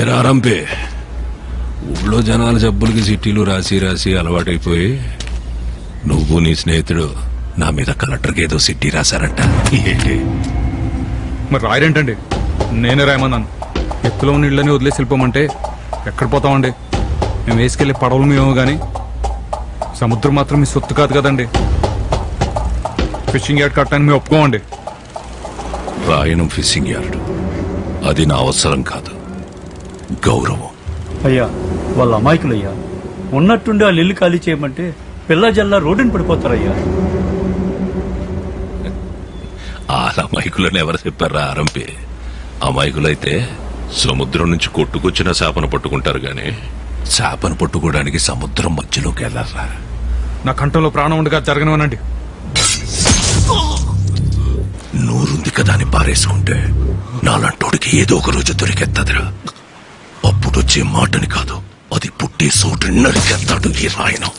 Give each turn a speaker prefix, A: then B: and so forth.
A: ఏరారంపే ఊళ్ళో జనాల జబ్బులకి చిట్టీలు రాసి రాసి అలవాటైపోయి నువ్వు నీ స్నేహితుడు నా మీద కలెక్టర్కి ఏదో సిట్టి రాశారట. ఏంటి
B: మరి రాయరేంటండి? నేనే రాయమన్నాను. ఎత్తులో నీళ్ళని వదిలేసి వెళ్ళిపోమంటే ఎక్కడ పోతామండి? మేము వేసుకెళ్లే పడవలు మేము గాని సముద్రం మాత్రం మీ సొత్తు కాదు కదండి. ఫిషింగ్ యార్డ్ కట్టడానికి మేము ఒప్పుకోమండి.
A: రాయనం ఫిషింగ్ యార్డ్ అది నా అవసరం కాదు, గౌరవం.
C: అయ్యా వాళ్ళ అమాయకులయ్యా. ఉన్నట్టుండి వాళ్ళు ఇల్లు ఖాళీ చేయమంటే పిల్ల జల్లా రోడ్డుని పడిపోతారయ్యా.
A: ఆ అమాయకులని ఎవరు చెప్పారా ఆరంపే? అమాయకులైతే సముద్రం నుంచి కొట్టుకొచ్చిన చేపను పట్టుకుంటారు గాని చేపను పట్టుకోవడానికి సముద్రం మధ్యలోకి వెళ్ళారా?
B: నా కంఠంలో ప్రాణం ఉండగా జరగనివనండి.
A: నూరుంది కదా అని పారేసుకుంటే నాలంటోడికి ఏదో ఒక రోజు దొరికెత్తదిరా. అప్పుడొచ్చే మాటని కాదు, అది పుట్టే చోటు నరికెత్తాడు ఈ రాయనం.